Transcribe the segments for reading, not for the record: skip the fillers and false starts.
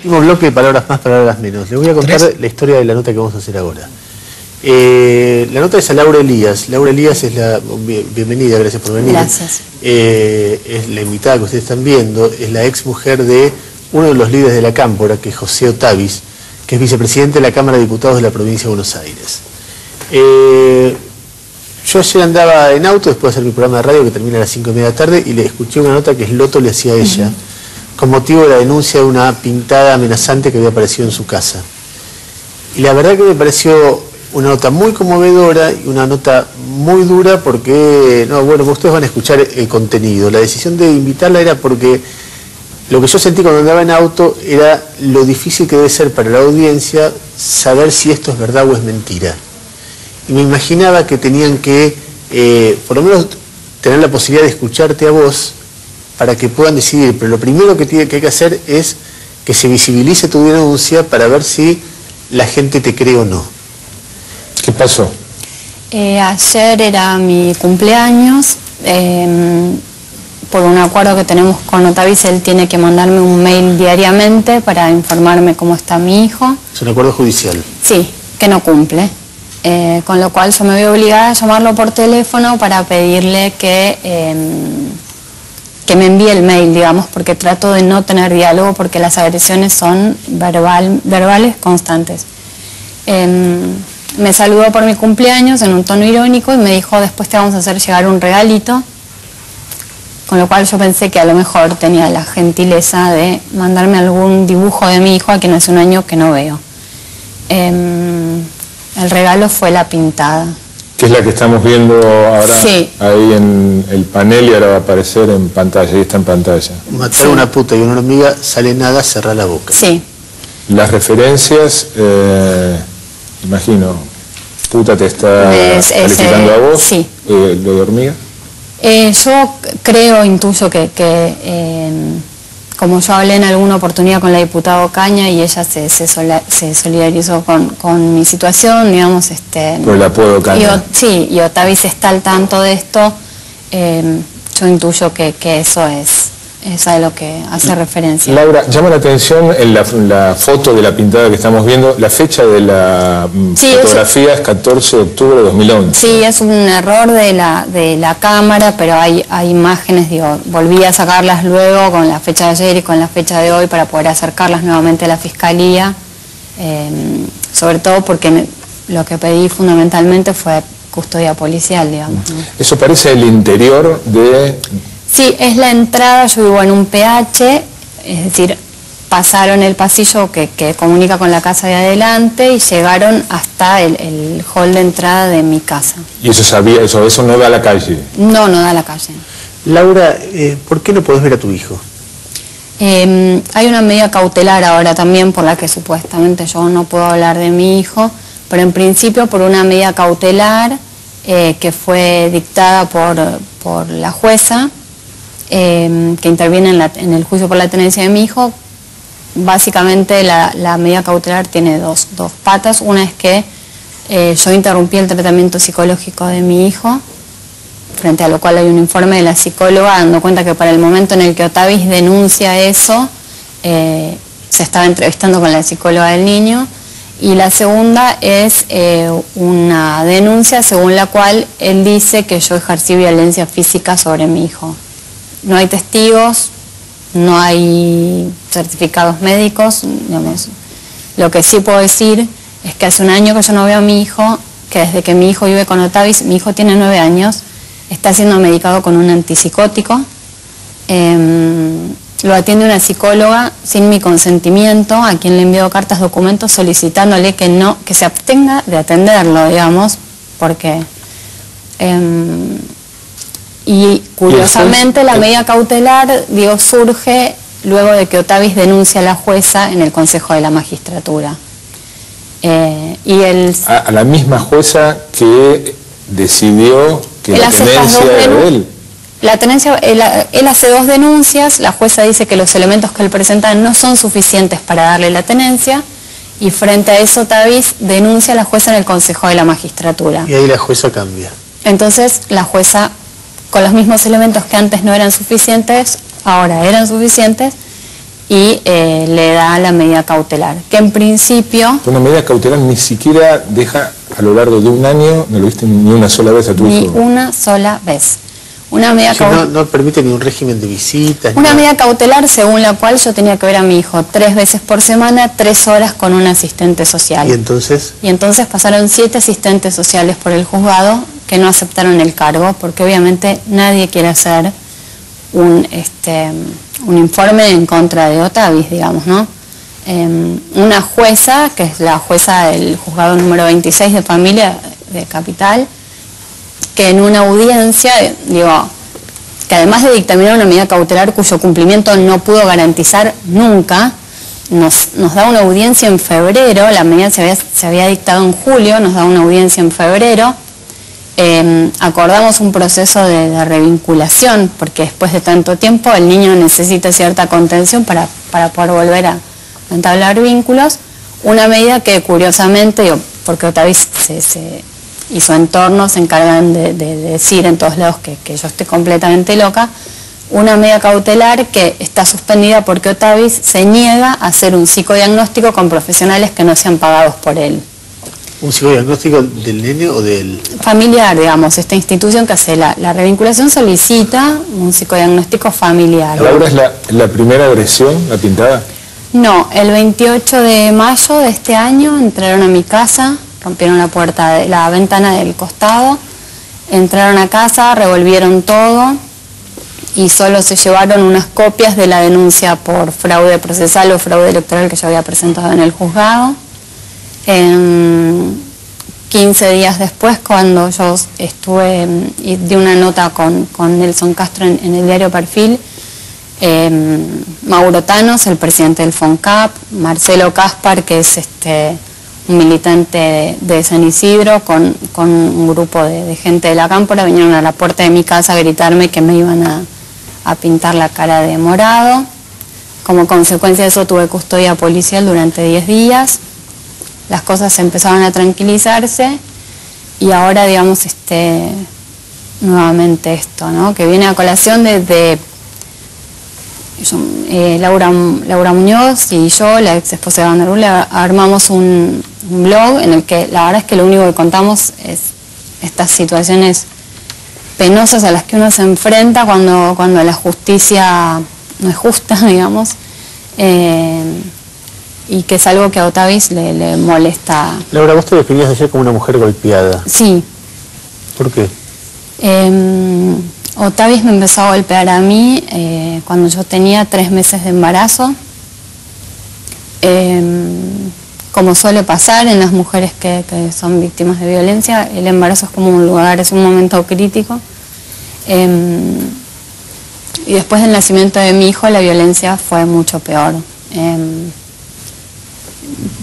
Último bloque de palabras más, palabras menos. Les voy a contar la historia de la nota que vamos a hacer ahora. La nota es a Laura Elías. Laura Elías es la... Bienvenida, gracias por venir. Gracias. Es la invitada que ustedes están viendo. Es la ex mujer de uno de los líderes de la Cámpora, que es José Otavis, que es vicepresidente de la Cámara de Diputados de la Provincia de Buenos Aires. Yo ayer andaba en auto después de hacer mi programa de radio que termina a las 5:30 de la tarde y le escuché una nota que Sloto le hacía a ella con motivo de la denuncia de una pintada amenazante que había aparecido en su casa. Y la verdad que me pareció una nota muy conmovedora y una nota muy dura porque, no, bueno, ustedes van a escuchar el contenido. La decisión de invitarla era porque lo que yo sentí cuando andaba en auto era lo difícil que debe ser para la audiencia saber si esto es verdad o es mentira. Y me imaginaba que tenían que, por lo menos, tener la posibilidad de escucharte a vos para que puedan decidir. Pero lo primero que hay que hacer es que se visibilice tu denuncia para ver si la gente te cree o no. ¿Qué pasó? Ayer era mi cumpleaños. Por un acuerdo que tenemos con Otavis, él tiene que mandarme un mail diariamente para informarme cómo está mi hijo. Es un acuerdo judicial. Sí, que no cumple. Con lo cual yo me veo obligada a llamarlo por teléfono para pedirle que me envíe el mail, digamos, porque trato de no tener diálogo porque las agresiones son verbales constantes. Me saludó por mi cumpleaños en un tono irónico y me dijo, después te vamos a hacer llegar un regalito, con lo cual yo pensé que a lo mejor tenía la gentileza de mandarme algún dibujo de mi hijo a quien hace un año que no veo. El regalo fue la pintada. Que es la que estamos viendo ahora, sí, ahí en el panel y ahora va a aparecer en pantalla, ahí está en pantalla. Matar a una puta y una hormiga, sale nada, cerrar la boca. Sí. Las referencias, imagino, puta te está calificando a vos, sí. Lo de hormiga. Yo creo, intuyo que como yo hablé en alguna oportunidad con la diputada Ocaña y ella se solidarizó con mi situación, digamos, por el apodo Ocaña. Sí, y Otavis está al tanto de esto, yo intuyo que eso es a lo que hace referencia. Laura, llama la atención en la foto de la pintada que estamos viendo, la fecha de la fotografía es 14 de octubre de 2011. Sí, es un error de la cámara, pero hay imágenes, digo, volví a sacarlas luego con la fecha de ayer y con la fecha de hoy para poder acercarlas nuevamente a la Fiscalía, sobre todo porque lo que pedí fundamentalmente fue custodia policial, digamos, ¿no? Eso parece el interior de... Sí, es la entrada, yo vivo en un PH, es decir, pasaron el pasillo que comunica con la casa de adelante y llegaron hasta el hall de entrada de mi casa. ¿Y eso no da a la calle? No, no da a la calle. Laura, ¿por qué no podés ver a tu hijo? Hay una medida cautelar ahora también por la que supuestamente yo no puedo hablar de mi hijo, pero en principio por una medida cautelar que fue dictada por la jueza, que interviene en el juicio por la tenencia de mi hijo. Básicamente la medida cautelar tiene dos patas. Una es que yo interrumpí el tratamiento psicológico de mi hijo, frente a lo cual hay un informe de la psicóloga dando cuenta que para el momento en el que Otavis denuncia eso, se estaba entrevistando con la psicóloga del niño. Y la segunda es una denuncia según la cual él dice que yo ejercí violencia física sobre mi hijo. No hay testigos, no hay certificados médicos, digamos. Lo que sí puedo decir es que hace un año que yo no veo a mi hijo, que desde que mi hijo vive con Otavis, mi hijo tiene 9 años, está siendo medicado con un antipsicótico, lo atiende una psicóloga sin mi consentimiento, a quien le envío cartas, documentos solicitándole que se abstenga de atenderlo, digamos, porque... Y curiosamente la medida cautelar, digo, surge luego de que Otavis denuncia a la jueza en el Consejo de la Magistratura. A la misma jueza que decidió que la tenencia era de él. La tenencia, él hace 2 denuncias, la jueza dice que los elementos que él presenta no son suficientes para darle la tenencia, y frente a eso Otavis denuncia a la jueza en el Consejo de la Magistratura. Y ahí la jueza cambia. Entonces la jueza, con los mismos elementos que antes no eran suficientes, ahora eran suficientes, y le da la medida cautelar, que en principio... Una medida cautelar ni siquiera deja a lo largo de un año, no lo viste ni una sola vez a tu hijo. Ni una sola vez. Una medida no permite ni un régimen de visitas. Una medida cautelar según la cual yo tenía que ver a mi hijo 3 veces por semana, 3 horas con un asistente social. ¿Y entonces? Y entonces pasaron 7 asistentes sociales por el juzgado que no aceptaron el cargo, porque obviamente nadie quiere hacer un informe en contra de Otavis, digamos, ¿no? Una jueza, que es la jueza del juzgado número 26 de familia de Capital, que en una audiencia, digo, que además de dictaminar una medida cautelar cuyo cumplimiento no pudo garantizar nunca, nos da una audiencia en febrero, la medida se había dictado en julio, nos da una audiencia en febrero, acordamos un proceso de revinculación, porque después de tanto tiempo el niño necesita cierta contención para poder volver a entablar vínculos, una medida que curiosamente, porque Otavis y su entorno se encargan de decir en todos lados que yo estoy completamente loca, una medida cautelar que está suspendida porque Otavis se niega a hacer un psicodiagnóstico con profesionales que no sean pagados por él. ¿Un psicodiagnóstico del nene o del...? Familiar, digamos, esta institución que hace la revinculación solicita un psicodiagnóstico familiar. ¿Ahora es la primera agresión, la pintada? No, el 28 de mayo de este año entraron a mi casa, rompieron la ventana del costado, entraron a casa, revolvieron todo y solo se llevaron unas copias de la denuncia por fraude procesal o fraude electoral que yo había presentado en el juzgado. 15 días después, cuando yo y di una nota con Nelson Castro en el diario Perfil, Mauro Tanos, el presidente del FONCAP, Marcelo Caspar, que es un militante de San Isidro, con un grupo de gente de la Cámpora, vinieron a la puerta de mi casa a gritarme que me iban a pintar la cara de morado. Como consecuencia de eso tuve custodia policial durante 10 días. Las cosas empezaron a tranquilizarse y ahora, digamos, nuevamente esto, ¿no? Que viene a colación desde Laura Muñoz y yo, la ex esposa de Van der Bulle, armamos un blog en el que la verdad es que lo único que contamos es estas situaciones penosas a las que uno se enfrenta cuando la justicia no es justa, digamos, y que es algo que a Otavis le molesta. Laura, vos te definías ayer como una mujer golpeada. Sí. ¿Por qué? Otavis me empezó a golpear a mí cuando yo tenía 3 meses de embarazo. Como suele pasar en las mujeres que son víctimas de violencia, el embarazo es como un momento crítico. Y después del nacimiento de mi hijo la violencia fue mucho peor.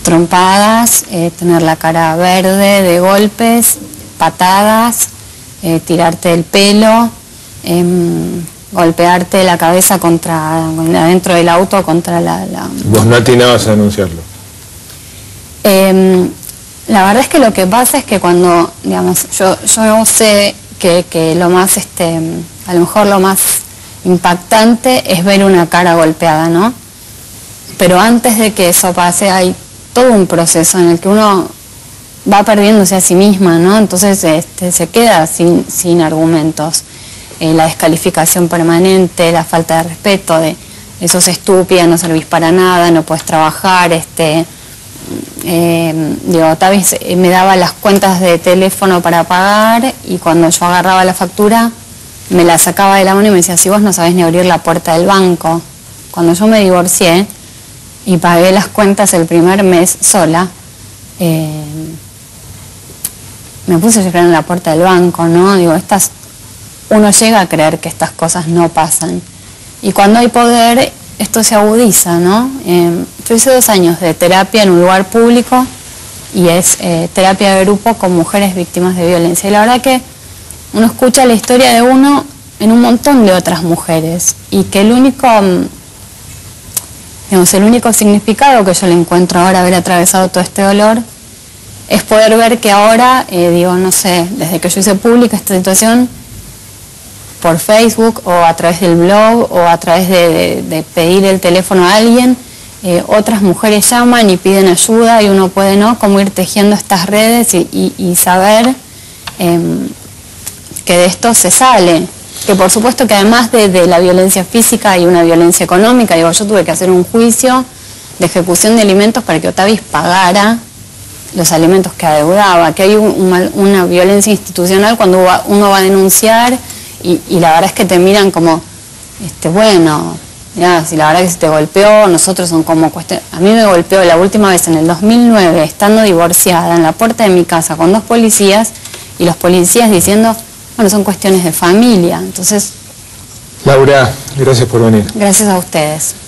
Trompadas, tener la cara verde de golpes, patadas, tirarte el pelo, golpearte la cabeza adentro del auto contra la... ¿Vos no atinabas a denunciarlo? La verdad es que lo que pasa es que cuando, digamos, yo sé que lo más, a lo mejor lo más impactante es ver una cara golpeada, ¿no? Pero antes de que eso pase hay todo un proceso en el que uno va perdiéndose a sí misma, ¿no? Entonces se queda sin argumentos. La descalificación permanente, la falta de respeto, de sos estúpida, no servís para nada, no puedes trabajar, Otavis me daba las cuentas de teléfono para pagar y cuando yo agarraba la factura me la sacaba de la mano y me decía, si vos no sabés ni abrir la puerta del banco. Cuando yo me divorcié y pagué las cuentas el primer mes sola, me puse a llorar en la puerta del banco, ¿no? Uno llega a creer que estas cosas no pasan. Y cuando hay poder, esto se agudiza, ¿no? Yo hice 2 años de terapia en un lugar público y es terapia de grupo con mujeres víctimas de violencia. Y la verdad que uno escucha la historia de uno en un montón de otras mujeres y que el único significado que yo le encuentro ahora haber atravesado todo este dolor es poder ver que ahora, no sé, desde que yo hice pública esta situación, por Facebook o a través del blog o a través de pedir el teléfono a alguien, otras mujeres llaman y piden ayuda y uno puede, ¿no?, como ir tejiendo estas redes y saber que de esto se sale. Que por supuesto que además de la violencia física hay una violencia económica. Digo, yo tuve que hacer un juicio de ejecución de alimentos para que Otavis pagara los alimentos que adeudaba, que hay una violencia institucional cuando uno va a denunciar y la verdad es que te miran como, bueno, ya, si la verdad que se te golpeó, nosotros son como cuestiones. A mí me golpeó la última vez en el 2009, estando divorciada, en la puerta de mi casa con 2 policías y los policías diciendo, bueno, son cuestiones de familia. Entonces, Laura, gracias por venir. Gracias a ustedes.